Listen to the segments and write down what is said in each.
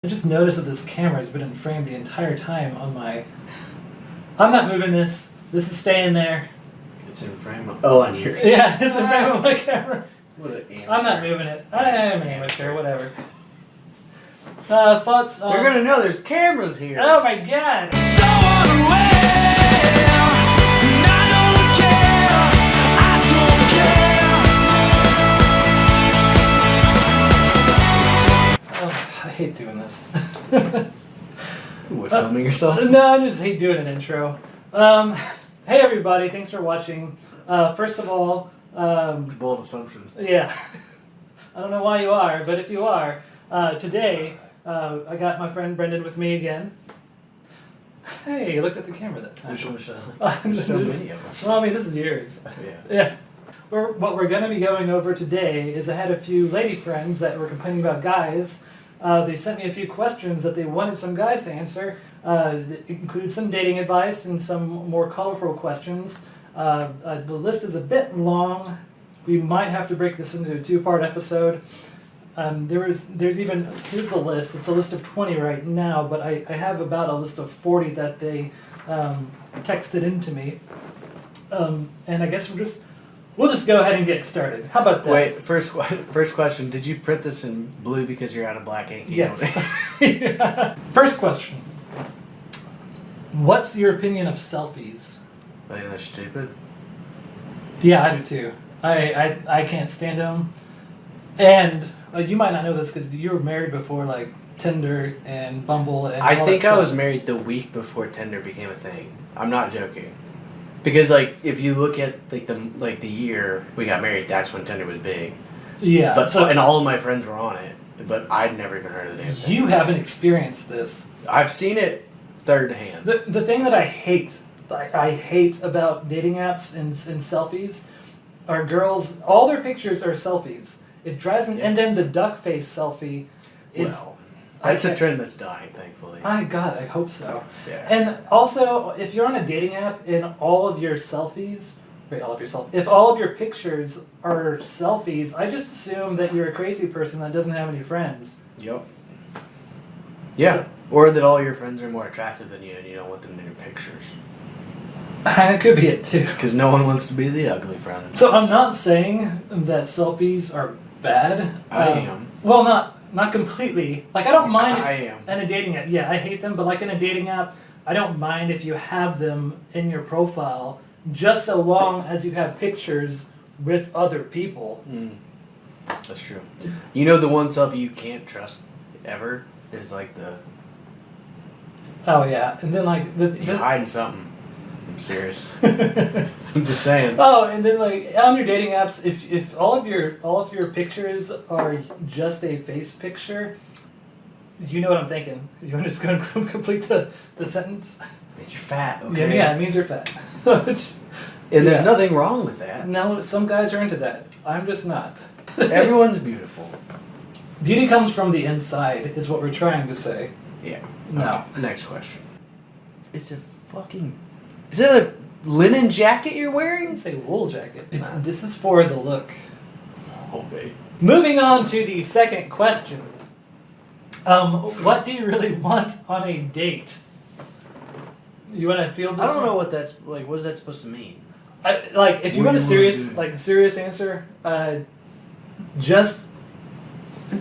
I just noticed that this camera has been in frame the entire time on my... I'm not moving this. This is staying there. It's in frame. On your... Yeah, it's in frame of my camera. What an amateur. I'm not moving it. I am amateur, whatever. Thoughts on... They're gonna know there's cameras here. Oh my god! So unaware, and I don't care, I don't care. Oh, I hate doing this. What, filming yourself? No, I just hate doing an intro. Hey everybody, thanks for watching. First of all, It's a bold assumption. yeah. I don't know why you are, but if you are, today, I got my friend Brendan with me again. Hey, you looked at the camera that time. Which one should I? There's so many of them. Well, I mean, this is yours. Yeah. Yeah. What we're going to be going over today is I had a few lady friends that were complaining about guys. They sent me a few questions that they wanted some guys to answer. That include some dating advice and some more colorful questions. The list is a bit long. We might have to break this into a two-part episode. Here's a list. It's a list of 20 right now, but I have about a list of 40 that they texted into me. And I guess we'll just go ahead and get started. How about that? Wait, first question. Did you print this in blue because you're out of black ink? Yes. Yeah. First question. What's your opinion of selfies? I think they're stupid. Yeah, I do too. I can't stand them. And you might not know this because you were married before, like Tinder and Bumble and I all think that I was stuff. married the week before Tinder became a thing. I'm not joking. Because like if you look at the year we got married, that's when Tinder was big. Yeah. But and all of my friends were on it, but I'd never even heard of the damn thing. You haven't experienced this. I've seen it third hand. The thing that I hate about dating apps and selfies are girls. All their pictures are selfies. It drives me. And then the duck face selfie. Well, that's a trend that's dying, thankfully. I hope so. Yeah. And also, if you're on a dating app and all of your if all of your pictures are selfies, I just assume that you're a crazy person that doesn't have any friends. Yep. Yeah. So- or that all your friends are more attractive than you and you don't want them in your pictures. That could be it too. Because no one wants to be the ugly friend. So I'm not saying that selfies are bad. I am. Well, not completely. Like I don't mind I am. in a dating app. Yeah, I hate them, but like in a dating app, I don't mind if you have them in your profile, just so long as you have pictures with other people. That's true. You know the one selfie you can't trust ever is like the Oh yeah, and then like you're hiding something. I'm serious. I'm just saying. Oh, and then like on your dating apps, if all of your pictures are just a face picture, you know what I'm thinking. You want to just go and complete the sentence? Means you're fat, okay? Yeah, it means you're fat. And there's Yeah. nothing wrong with that. No, some guys are into that. I'm just not. Everyone's beautiful. Beauty comes from the inside, is what we're trying to say. Yeah. No. Okay, next question. Is it a linen jacket you're wearing? It's a wool jacket. Nah. This is for the look. Okay. Moving on to the second question. What do you really want on a date? You want to field this? I don't one? know what that's like. What is that supposed to mean? If you What want a do you wanna serious answer,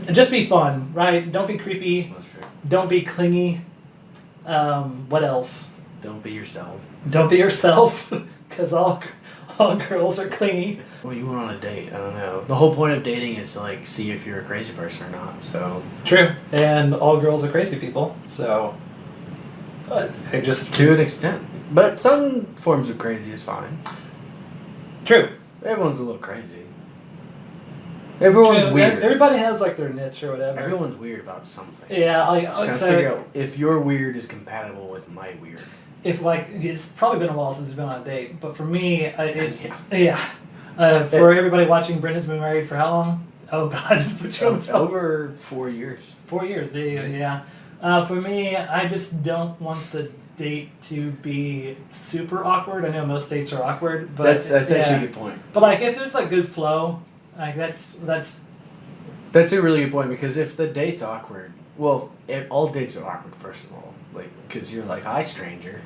just be fun, right? Don't be creepy. That's true. Don't be clingy. What else? Don't be yourself. Don't be yourself, because all girls are clingy. Well, you went on a date. I don't know. The whole point of dating is to like see if you're a crazy person or not. So True, and all girls are crazy people. So, I just to an extent, but some forms of crazy is fine. true. Everyone's a little crazy. Everyone's True. weird. Everybody has like their niche or whatever. Everyone's weird about something. Yeah, Just trying to figure out if your weird is compatible with my weird. if it's probably been a while since you've been on a date, but for me, Yeah. yeah. For everybody watching, Brendan's been married for how long? Oh God, what's your It's over 4 years. 4 years. Yeah. For me, I just don't want the date to be super awkward. I know most dates are awkward, but That's yeah. actually a good point. But like, if there's like good flow, like that's That's a really good point because if the date's awkward, Well, all dates are awkward, first of all. Like, because you're like, hi, stranger.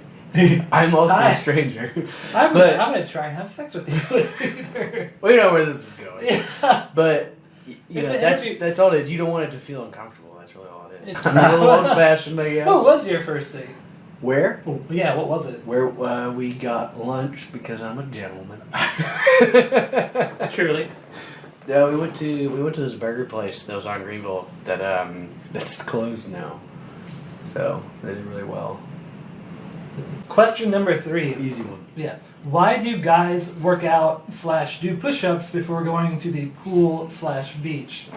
I'm also Hi. a stranger. I'm But- gonna try and have sex with you later. We know where this is going. Yeah. But, you It's know, an that's, interview- that's all it is. You don't want it to feel uncomfortable. That's really all it is. It's- I'm a little old-fashioned, I guess. What was your first date? Where? Oh, yeah, what was it? Where we got lunch because I'm a gentleman. Truly. Yeah, we went to this burger place that was on Greenville that's closed now. So they did really well. Question number 3. Easy one. Yeah. Why do guys work out / do push-ups before going to the pool / beach?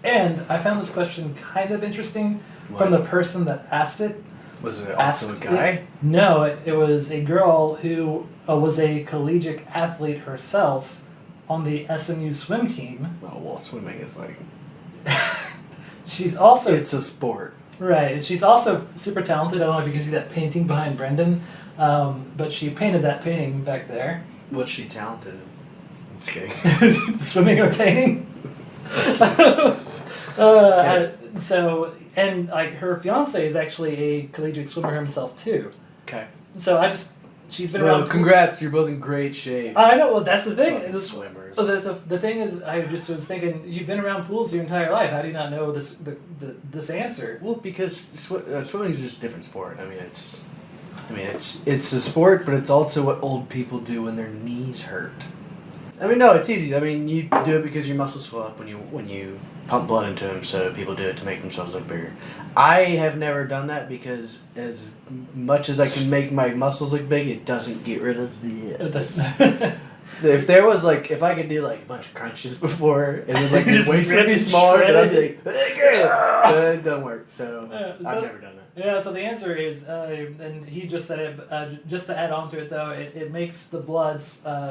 And I found this question kind of interesting from the person that asked it. Was it Asked also a guy? it. No, it was a girl who was a collegiate athlete herself on the SMU swim team. Oh well, swimming is like She's also it's a sport. right. And she's also super talented. I don't know if you can see that painting behind Brendan, but she painted that painting back there. What's she talented in? I'm just kidding. Swimming or painting. So and like her fiance is actually a collegiate swimmer himself too. Okay. So she's been around. Well, congrats! You're both in great shape. I know. Well, that's the thing. Fucking It was- swimmers. So the thing is, I just was thinking, you've been around pools your entire life. How do you not know this answer? Well, because swimming is just a different sport. I mean, it's a sport, but it's also what old people do when their knees hurt. I mean, no, it's easy. I mean, you do it because your muscles swell up when you pump blood into them. So people do it to make themselves look bigger. I have never done that because as much as I can make my muscles look big, it doesn't get rid of this. If I could do like a bunch of crunches before and then like You your just waist would rip be and smaller, shred then I'd be it. like, it doesn't work. So so- I've never done that. Yeah, so the answer is, and he just said it, just to add on to it though, it makes the blood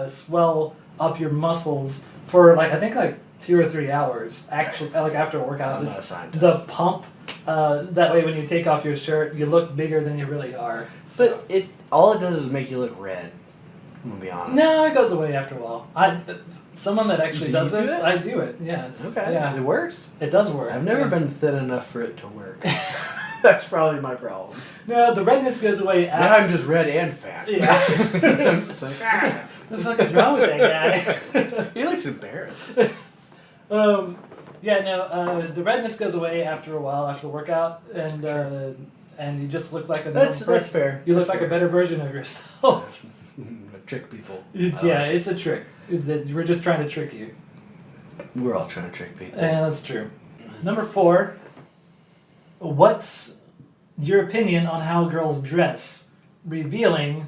swell up your muscles for I think 2 or 3 hours, actually, like after a workout. I'm not a It's scientist. the pump, that way when you take off your shirt, you look bigger than you really are. So. But all it does is make you look red. I'm gonna be honest. No, it goes away after a while. Someone that actually Do does you do this, it? I do it. Yeah, Okay. yeah, It works. it does work. I've never yeah. been thin enough for it to work. That's probably my problem. No, the redness goes away Now after. I'm just red and fat. Yeah. I'm just like, ah. The fuck is wrong with that guy? He looks embarrassed. Yeah, no, the redness goes away after a while after the workout, and you just look like a That's normal person. fair. You look That's like a fair. better version of yourself. Trick people. Yeah, it's a trick. We're just trying to trick you. We're all trying to trick people. Yeah, that's true. Number 4. What's your opinion on how girls dress? Revealing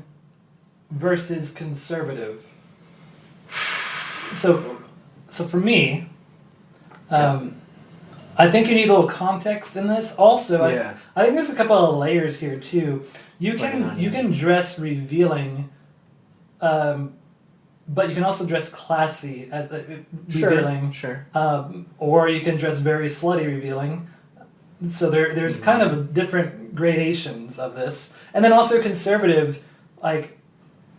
versus conservative. So for me, I think you need a little context in this. Also, Yeah. I think there's a couple of layers here too. You Like an can onion. you can dress revealing, but you can also dress classy as revealing. Sure. Or you can dress very slutty revealing. So there's kind of different gradations of this. And then also conservative, like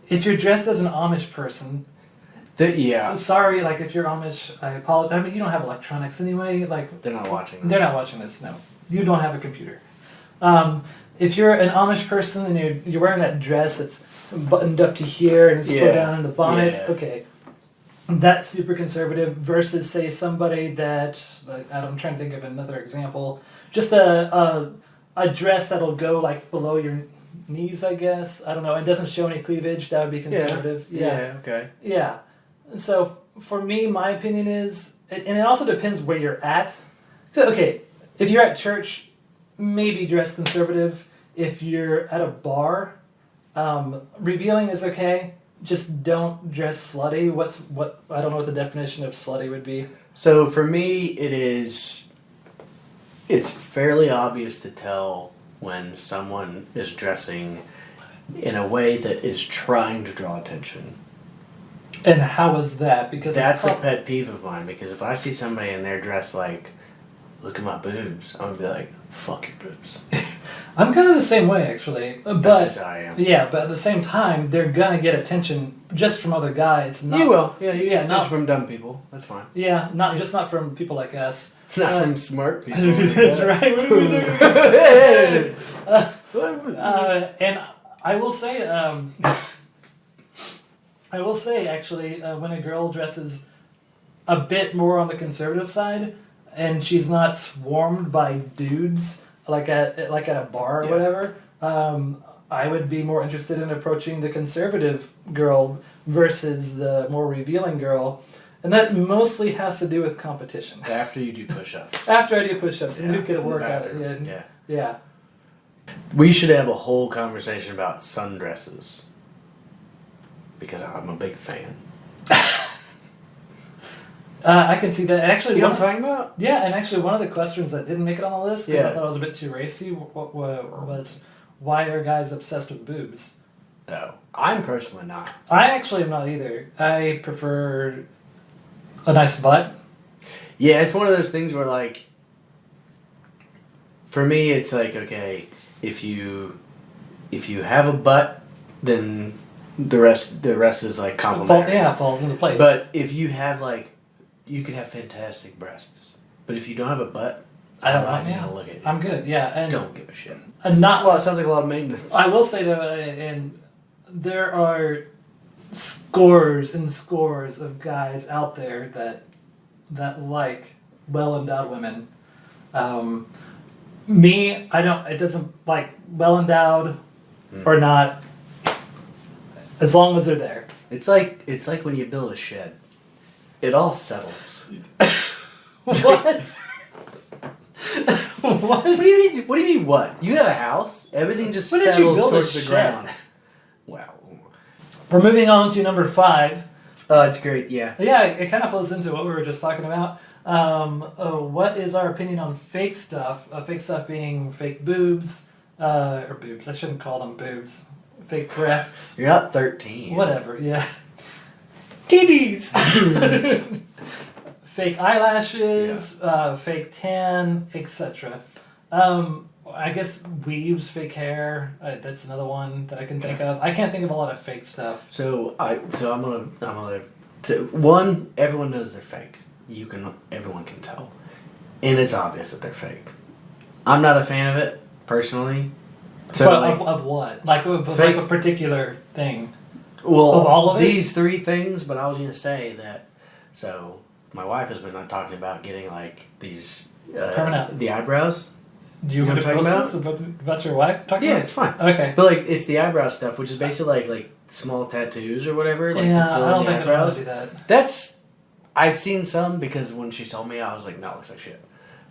if you're dressed as an Amish person, Yeah. sorry, like if you're Amish, I apologize. I mean, you don't have electronics anyway. Like They're not watching this. they're not watching this. No, you don't have a computer. If you're an Amish person and you're wearing that dress that's buttoned up to here and it's Yeah. put down in the bonnet, Yeah. okay, that's super conservative. Versus say somebody that I'm trying to think of another example. Just a dress that'll go like below your knees, I guess. I don't know. It doesn't show any cleavage. That would be conservative. Yeah. Okay. Yeah. So for me, my opinion is, and it also depends where you're at. Okay, if you're at church, maybe dress conservative. If you're at a bar, revealing is okay. Just don't dress slutty. I don't know what the definition of slutty would be. So for me, it's fairly obvious to tell when someone is dressing in a way that is trying to draw attention. And how is that? Because That's a pet peeve of mine, because if I see somebody and they're dressed like, look at my boobs, I'm gonna be like, fuck your boobs. I'm kind of the same way, actually. That's But just how I am. yeah, but at the same time, they're gonna get attention just from other guys. Not, You will. Yeah, you Yeah, get attention not- from dumb people. That's fine. Yeah, not from people like us. Not from smart people. That's right. What are we doing? Hey! And I will say, actually, when a girl dresses a bit more on the conservative side, and she's not swarmed by dudes like at a bar or Yeah. whatever, I would be more interested in approaching the conservative girl versus the more revealing girl, and that mostly has to do with competition. After you do push-ups. After I do push-ups, and who Yeah, can in the work at it? bathroom. Yeah. Yeah. Yeah. We should have a whole conversation about sundresses. Because I'm a big fan. I can see that. Actually, You know one what I'm talking about? yeah, and actually, one of the questions that didn't make it on the list because I Yeah. thought it was a bit too racy was why are guys obsessed with boobs? No. I'm personally not. I actually am not either. I prefer a nice butt. Yeah, it's one of those things where, like, for me, it's like, okay, if you have a butt, then the rest is like complimentary. Falls into place. But if you have like, you can have fantastic breasts, but if you don't have a butt, I don't I'm not know, yeah. gonna look at you. I'm good. Yeah, and Don't give a shit. not- well. It sounds like a lot of maintenance. I will say though, and there are scores and scores of guys out there that like well-endowed women. Me, I don't. It doesn't like well-endowed or not. As long as they're there. It's like when you build a shed. It all settles. What? what? What do you mean? What do you mean? What? You have a house. Everything just When did you settles build a towards the shed? ground. Wow. We're moving on to number 5. It's great. Yeah. Yeah, it kind of flows into what we were just talking about. What is our opinion on fake stuff? Fake stuff being fake boobs, or boobs. I shouldn't call them boobs. Fake breasts. You're not 13. Whatever. Yeah. Titties. Fake eyelashes. Fake tan, etc. I guess weaves, fake hair. That's another one that I can think of. I can't think of a lot of fake stuff. So I'm gonna. One, everyone knows they're fake. Everyone can tell, and it's obvious that they're fake. I'm not a fan of it personally. So But like, of what? Like of Fake- a particular thing. well, of all of it? these 3 things, but I was gonna say that. So my wife has been talking about getting like these Permanent. the eyebrows. Do you You know want to what I'm post talking this about your wife talking Yeah, about? it's fine. Okay. But like it's the eyebrow stuff, which is basically like small tattoos or whatever. Like to Yeah, fill I don't in the think I want eyebrows. to do that. That's I've seen some because when she told me, I was like, no, it looks like shit.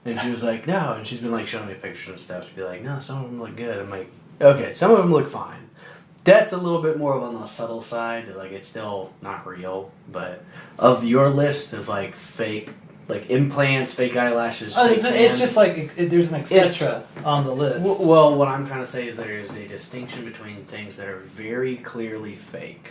And she was like, no, and she's been like showing me pictures and stuff to be like, no, some of them look good. I'm like, okay, some of them look fine. That's a little bit more on the subtle side. Like it's still not real, but of your list of like fake, like implants, fake eyelashes, fake It's tan- just like there's an etc. on the list. well, what I'm trying to say is there is a distinction between things that are very clearly fake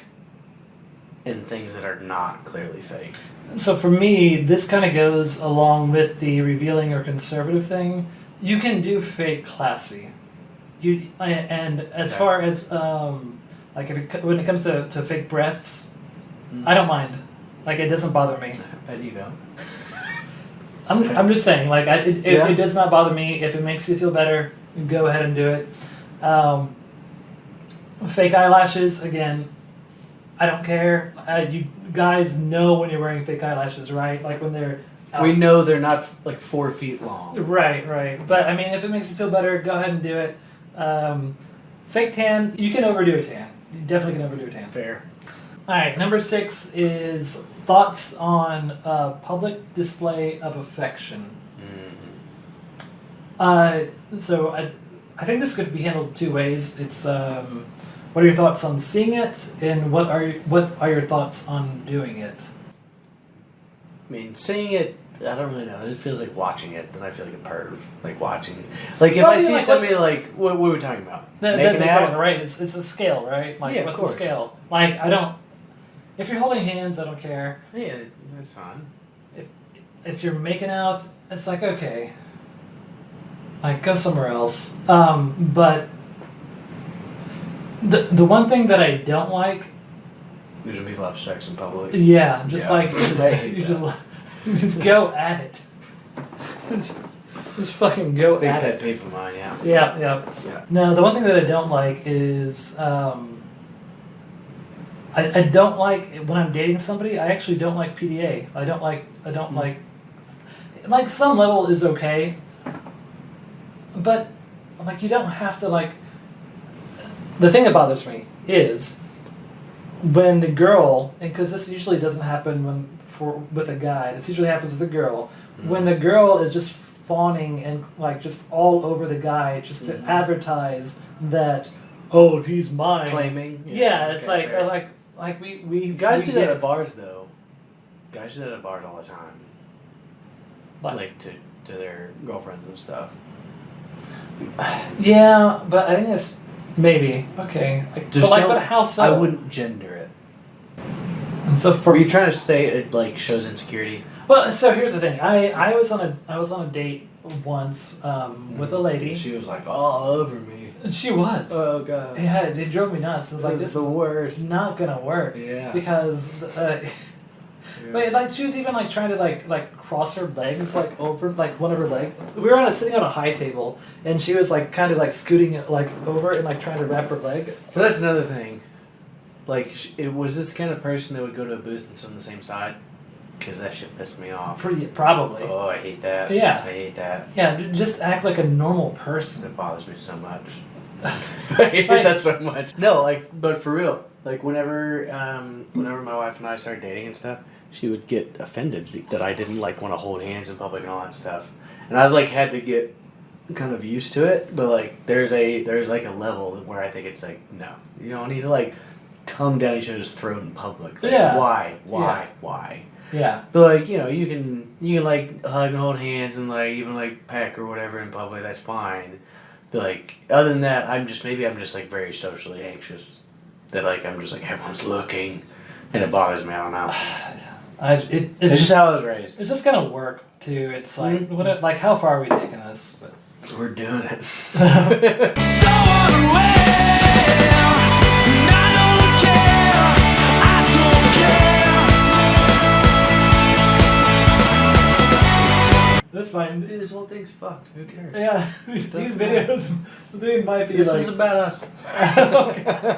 and things that are not clearly fake. So for me, this kind of goes along with the revealing or conservative thing. You can do fake classy. And as Okay. far as like when it comes to fake breasts, I don't mind. Like it doesn't bother me. I bet you don't. I'm just saying, like Yeah. it does not bother me. If it makes you feel better, go ahead and do it. Fake eyelashes, again, I don't care. You guys know when you're wearing fake eyelashes, right? Like when they're out. We know they're not like 4 feet long. Right. But I mean, if it makes you feel better, go ahead and do it. Fake tan, you can overdo a tan. You definitely can overdo a tan. Fair. All right, number 6 is thoughts on public display of affection. So I think this could be handled 2 ways. It's what are your thoughts on seeing it, and what are your thoughts on doing it? I mean, seeing it, I don't really know. It feels like watching it, then I feel like a perv. Like watching. Like if Well, I I mean, see like, somebody like, what are we talking about? That's Making exactly out? right. It's a scale, right? Like Yeah, of what's course. the scale? Like I don't. If you're holding hands, I don't care. Yeah, that's fine. If you're making out, it's like okay. Like, go somewhere else. But the one thing that I don't like, Usually people have sex in public. yeah, just Yeah. like I hate you that. just go at it. Just fucking go Big at pet it. peeve of mine, yeah. Yeah, yeah. Yeah. No, the one thing that I don't like is I don't like when I'm dating somebody. I actually don't like PDA. I don't like some level is okay, but like you don't have to like. The thing that bothers me is when the girl, and because this usually doesn't happen with a guy. This usually happens with a girl. When the girl is just fawning and like just all over the guy just to advertise that, oh, he's mine. Claiming. Yeah, it's okay, like fair. like we Guys we do that get- at bars though. Guys do that at bars all the time. Like to their girlfriends and stuff. Yeah, but I think it's maybe okay. Like, Just but don't- how so? I wouldn't gender it. And so for Were you trying to say it like shows insecurity? well, so here's the thing. I was on a date once with a lady. She was like all over me. She was. Oh god. Yeah, it drove me nuts. It was like This this is the is worst. not gonna work. Yeah. Because. Yeah. But like she was even like trying to like cross her legs like over like one of her legs. We were sitting on a high table and she was like kind of like scooting it like over and like trying to wrap her leg. So that's another thing. Like, it was this kind of person that would go to a booth and sit on the same side? Because that shit pissed me off. Probably. Oh, I hate that. Yeah. I hate that. Yeah, just act like a normal person. It bothers me so much. I hate that so much. No, like, but for real. Like, whenever my wife and I started dating and stuff, she would get offended that I didn't, like, want to hold hands in public and all that stuff. And I've, like, had to get kind of used to it. But, like, there's like, a level where I think it's like, no. You don't need to, like, tongue down each other's throat in public. Like, Yeah. Why? Yeah. But like, you know, you can like hug and hold hands and like even like peck or whatever in public. That's fine. But like, other than that, I'm just like very socially anxious. That like I'm just like everyone's looking, and it bothers me. I don't know. It's just how I was raised. It's just gonna work too. It's like like how far are we taking this? But We're doing it. So unaware, and I don't care, I don't care. that's fine. Dude, this whole thing's fucked. Who cares? Yeah, these Doesn't videos they might be This like is about us. okay.